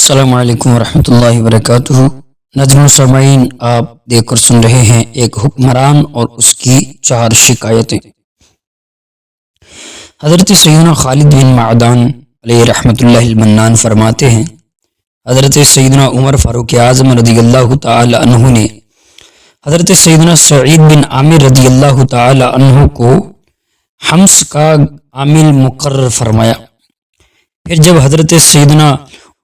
السلام علیکم ورحمۃ اللہ وبرکاتہ۔ ناظرین سامعین، آپ دیکھ کر سن رہے ہیں ایک حکمران اور اس کی 4 شکایتیں۔ حضرت سیدنا خالد بن معدان علیہ رحمۃ اللہ المنان فرماتے ہیں، حضرت سیدنا عمر فاروق اعظم رضی اللہ تعالی عنہ نے حضرت سیدنا سعید بن عامر رضی اللہ تعالی عنہ کو حمص کا عامل مقرر فرمایا۔ پھر جب حضرت سیدنا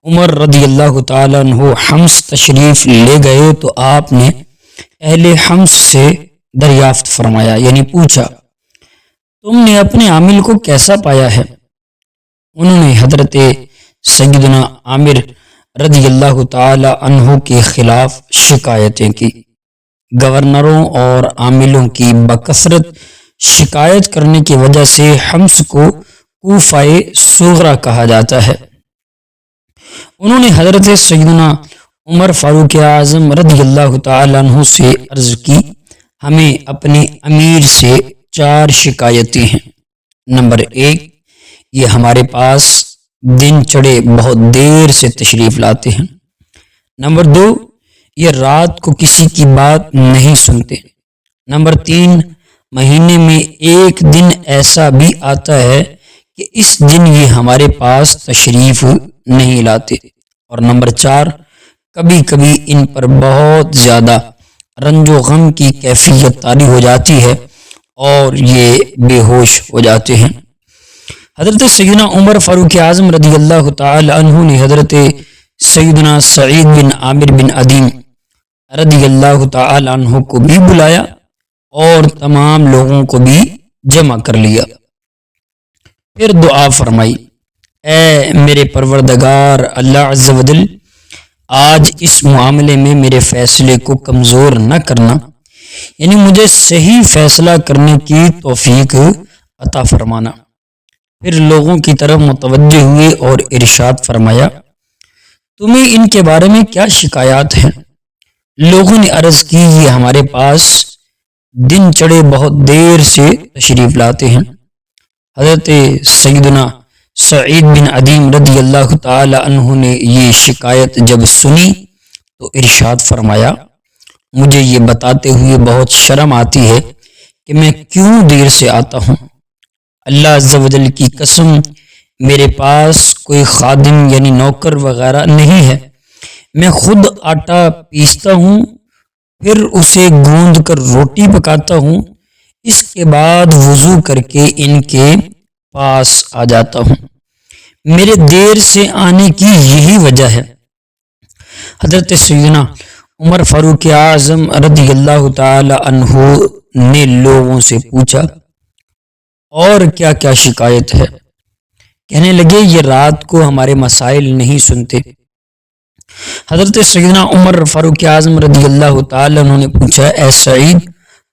عمر رضی اللہ تعالیٰ عنہ حمص تشریف لے گئے تو آپ نے اہل حمص سے دریافت فرمایا، یعنی پوچھا، تم نے اپنے عامل کو کیسا پایا ہے؟ انہوں نے حضرت سیدنا عامر رضی اللہ تعالیٰ عنہ کے خلاف شکایتیں کی۔ گورنروں اور عاملوں کی بکثرت شکایت کرنے کی وجہ سے حمص کو کوفہ صغرا کہا جاتا ہے۔ انہوں نے حضرت سیدنا عمر فاروق اعظم رضی اللہ تعالیٰ عنہ سے عرض کی، ہمیں اپنے امیر سے 4 شکایتیں ہیں۔ نمبر 1، یہ ہمارے پاس دن چڑھے بہت دیر سے تشریف لاتے ہیں۔ نمبر 2، یہ رات کو کسی کی بات نہیں سنتے۔ نمبر 3، مہینے میں ایک دن ایسا بھی آتا ہے کہ اس دن یہ ہمارے پاس تشریف نہیں لاتے۔ اور نمبر 4، کبھی کبھی ان پر بہت زیادہ رنج و غم کی کیفیت طاری ہو جاتی ہے اور یہ بے ہوش ہو جاتے ہیں۔ حضرت سیدنا عمر فاروق اعظم رضی اللہ تعالی عنہ نے حضرت سیدنا سعید بن عامر بن عدیم رضی اللہ تعالی عنہ کو بھی بلایا اور تمام لوگوں کو بھی جمع کر لیا۔ پھر دعا فرمائی، اے میرے پروردگار اللہ عز و جل، آج اس معاملے میں میرے فیصلے کو کمزور نہ کرنا، یعنی مجھے صحیح فیصلہ کرنے کی توفیق عطا فرمانا۔ پھر لوگوں کی طرف متوجہ ہوئے اور ارشاد فرمایا، تمہیں ان کے بارے میں کیا شکایات ہیں؟ لوگوں نے عرض کی، یہ ہمارے پاس دن چڑھے بہت دیر سے تشریف لاتے ہیں۔ حضرت سیدنا سعید بن عدیم رضی اللہ تعالی عنہ نے یہ شکایت جب سنی تو ارشاد فرمایا، مجھے یہ بتاتے ہوئے بہت شرم آتی ہے کہ میں کیوں دیر سے آتا ہوں۔ اللہ عز و جل کی قسم، میرے پاس کوئی خادم یعنی نوکر وغیرہ نہیں ہے، میں خود آٹا پیستا ہوں، پھر اسے گوندھ کر روٹی پکاتا ہوں، اس کے بعد وضو کر کے ان کے پاس آ جاتا ہوں۔ میرے دیر سے آنے کی یہی وجہ ہے۔ حضرت سیدنا عمر فاروق اعظم رضی اللہ تعالی عنہ نے لوگوں سے پوچھا، اور کیا کیا شکایت ہے؟ کہنے لگے، یہ رات کو ہمارے مسائل نہیں سنتے۔ حضرت سیدنا عمر فاروق اعظم رضی اللہ تعالی عنہ نے پوچھا، اے سعید،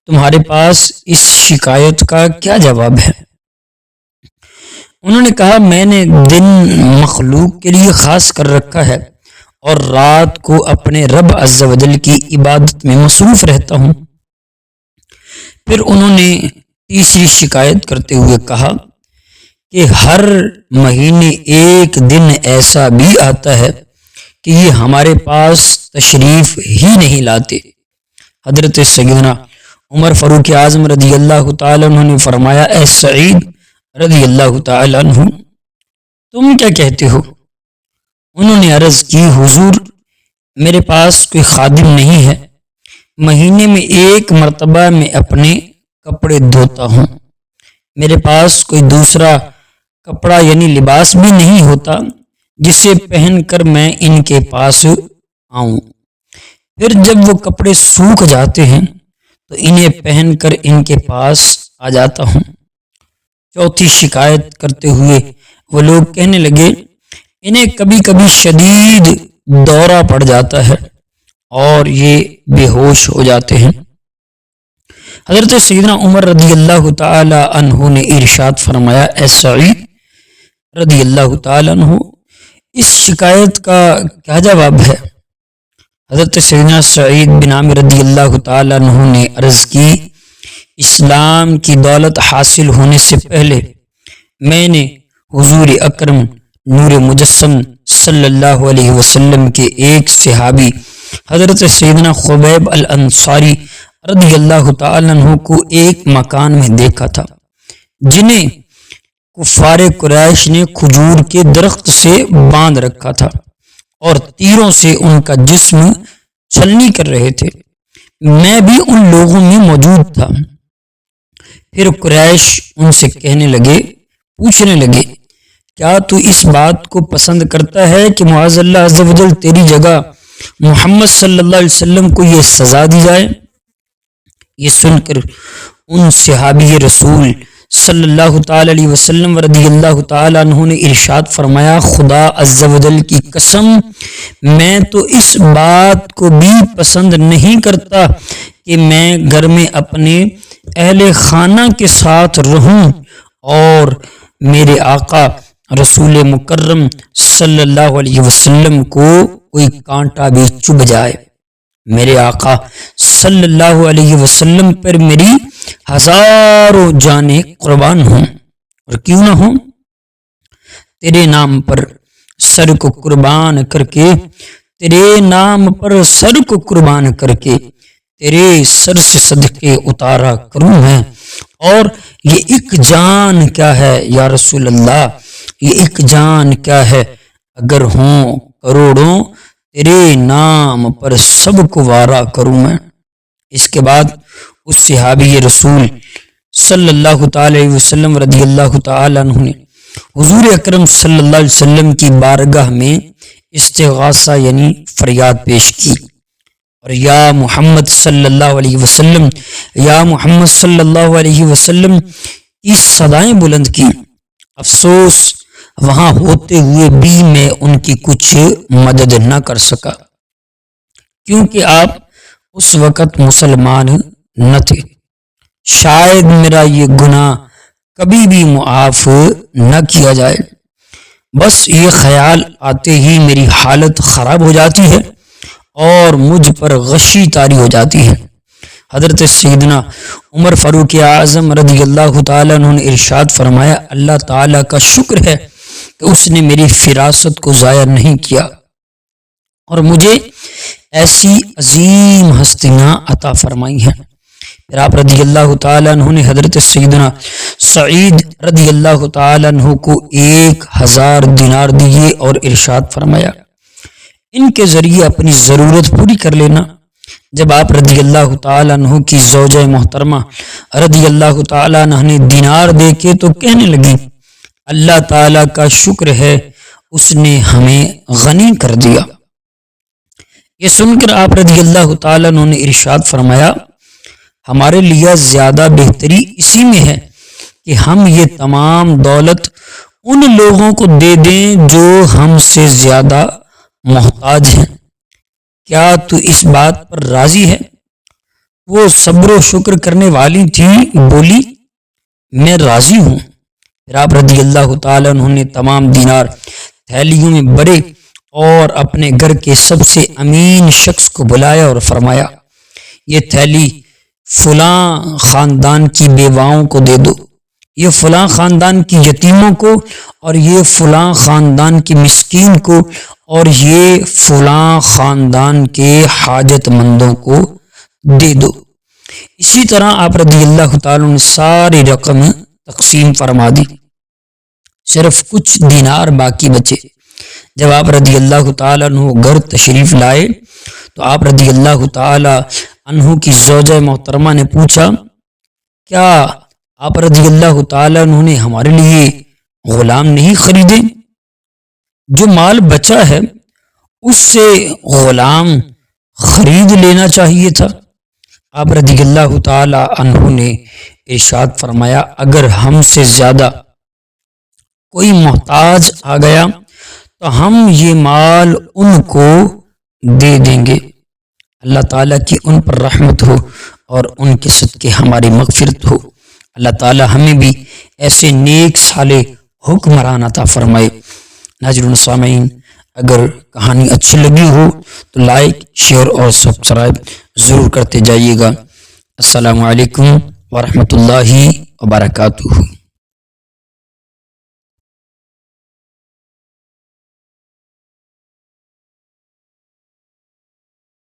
تمہارے پاس اس شکایت کا کیا جواب ہے؟ انہوں نے کہا، میں نے دن مخلوق کے لیے خاص کر رکھا ہے اور رات کو اپنے رب عز و جل کی عبادت میں مصروف رہتا ہوں۔ پھر انہوں نے تیسری شکایت کرتے ہوئے کہا کہ ہر مہینے ایک دن ایسا بھی آتا ہے کہ یہ ہمارے پاس تشریف ہی نہیں لاتے۔ حضرت سیدنا عمر فاروق اعظم رضی اللہ تعالی عنہ نے فرمایا، اے سعید رضی اللہ تعالی عنہ، تم کیا کہتے ہو؟ انہوں نے عرض کی، حضور، میرے پاس کوئی خادم نہیں ہے، مہینے میں ایک مرتبہ میں اپنے کپڑے دھوتا ہوں، میرے پاس کوئی دوسرا کپڑا یعنی لباس بھی نہیں ہوتا جسے پہن کر میں ان کے پاس آؤں، پھر جب وہ کپڑے سوکھ جاتے ہیں تو انہیں پہن کر ان کے پاس آ جاتا ہوں۔ چوتھی شکایت کرتے ہوئے وہ لوگ کہنے لگے، انہیں کبھی کبھی شدید دورہ پڑ جاتا ہے اور یہ بے ہوش ہو جاتے ہیں۔ حضرت سیدنا عمر رضی اللہ تعالی عنہ نے ارشاد فرمایا، اے سعید رضی اللہ تعالی عنہ، اس شکایت کا کیا جواب ہے؟ حضرت سیدنا سعید بن عامر رضی اللہ تعالی عنہ نے عرض کی، اسلام کی دولت حاصل ہونے سے پہلے میں نے حضور اکرم نور مجسم صلی اللہ علیہ وسلم کے ایک صحابی حضرت سیدنا خبیب الانصاری رضی اللہ تعالیٰ عنہ کو ایک مکان میں دیکھا تھا جنہیں کفار قریش نے کھجور کے درخت سے باندھ رکھا تھا اور تیروں سے ان کا جسم چھلنی کر رہے تھے۔ میں بھی ان لوگوں میں موجود تھا۔ پھر قریش ان سے پوچھنے لگے کیا تو اس بات کو پسند کرتا ہے کہ معاذ اللہ عز و جل تیری جگہ محمد صلی اللہ علیہ وسلم کو یہ سزا دی جائے؟ یہ سن کر ان صحابی رسول صلی اللہ تعالی علیہ وسلم رضی اللہ تعالی عنہ نے ارشاد فرمایا، خدا عز و جل کی قسم میں تو اس بات کو بھی پسند نہیں کرتا کہ میں گھر میں اپنے اہل خانہ کے ساتھ رہوں اور میرے آقا رسول مکرم صلی اللہ علیہ وسلم کو کوئی کانٹا بھی چبھ جائے۔ میرے آقا صلی اللہ علیہ وسلم پر میری ہزاروں جانیں قربان ہوں، اور کیوں نہ ہوں، تیرے نام پر سر کو قربان کر کے تیرے سر سے صدقے اتارا کروں میں۔ اور یہ ایک جان کیا ہے یا رسول اللہ، یہ ایک جان کیا ہے، اگر ہوں کروڑوں تیرے نام پر سب کو وارا کروں میں۔ اس کے بعد اس صحابی رسول صلی اللہ تعالی علیہ وسلم رضی اللہ تعالی عنہ نے حضور اکرم صلی اللہ علیہ وسلم کی بارگاہ میں استغاثہ یعنی فریاد پیش کی، اور یا محمد صلی اللہ علیہ وسلم، یا محمد صلی اللہ علیہ وسلم کی صدائیں بلند کی۔ افسوس وہاں ہوتے ہوئے بھی میں ان کی کچھ مدد نہ کر سکا، کیونکہ آپ اس وقت مسلمان نہ تھے۔ شاید میرا یہ گناہ کبھی بھی معاف نہ کیا جائے۔ بس یہ خیال آتے ہی میری حالت خراب ہو جاتی ہے اور مجھ پر غشی طاری ہو جاتی ہے۔ حضرت سیدنا عمر فاروق اعظم رضی اللہ تعالیٰ عنہ نے ارشاد فرمایا، اللہ تعالیٰ کا شکر ہے کہ اس نے میری فراست کو ضائع نہیں کیا اور مجھے ایسی عظیم ہستیاں عطا فرمائی ہیں۔ پھر آپ رضی اللہ تعالیٰ عنہ نے حضرت سیدنا سعید رضی اللہ تعالیٰ عنہ کو 1000 دینار دیے اور ارشاد فرمایا، ان کے ذریعے اپنی ضرورت پوری کر لینا۔ جب آپ رضی اللہ تعالیٰ عنہ کی زوجہ محترمہ رضی اللہ تعالیٰ عنہ نے دینار دیکھے تو کہنے لگی، اللہ تعالیٰ کا شکر ہے اس نے ہمیں غنی کر دیا۔ یہ سن کر آپ رضی اللہ تعالیٰ عنہ نے ارشاد فرمایا، ہمارے لیے زیادہ بہتری اسی میں ہے کہ ہم یہ تمام دولت ان لوگوں کو دے دیں جو ہم سے زیادہ محتاج ہیں۔ کیا تو اس بات پر راضی ہے؟ وہ صبر و شکر کرنے والی تھی، بولی میں راضی ہوں۔ پھر آپ رضی اللہ تعالیٰ عنہ نے تمام دینار تھیلیوں میں بھرے اور اپنے گھر کے سب سے امین شخص کو بلایا اور فرمایا، یہ تھیلی فلاں خاندان کی بیواؤں کو دے دو، یہ فلاں خاندان کی یتیموں کو، اور یہ فلاں خاندان کی مسکین کو، اور یہ فلاں خاندان کے حاجت مندوں کو دے دو۔ اسی طرح آپ رضی اللہ تعالیٰ نے ساری رقم تقسیم فرما دی، صرف کچھ دینار باقی بچے۔ جب آپ رضی اللہ تعالیٰ عنہ گھر تشریف لائے تو آپ رضی اللہ تعالیٰ عنہ کی زوجہ محترمہ نے پوچھا، کیا آپ رضی اللہ تعالیٰ عنہ نے ہمارے لیے غلام نہیں خریدے؟ جو مال بچا ہے اس سے غلام خرید لینا چاہیے تھا۔ آپ رضی اللہ تعالیٰ عنہ نے ارشاد فرمایا، اگر ہم سے زیادہ کوئی محتاج آ گیا تو ہم یہ مال ان کو دے دیں گے۔ اللہ تعالیٰ کی ان پر رحمت ہو اور ان کے صدقے ہماری مغفرت ہو۔ اللہ تعالیٰ ہمیں بھی ایسے نیک صالح حکمران عطا فرمائے۔ ناظرین سامعین، اگر کہانی اچھی لگی ہو تو لائک، شیئر اور سبسکرائب ضرور کرتے جائیے گا۔ السلام علیکم ورحمۃ اللہ وبرکاتہ۔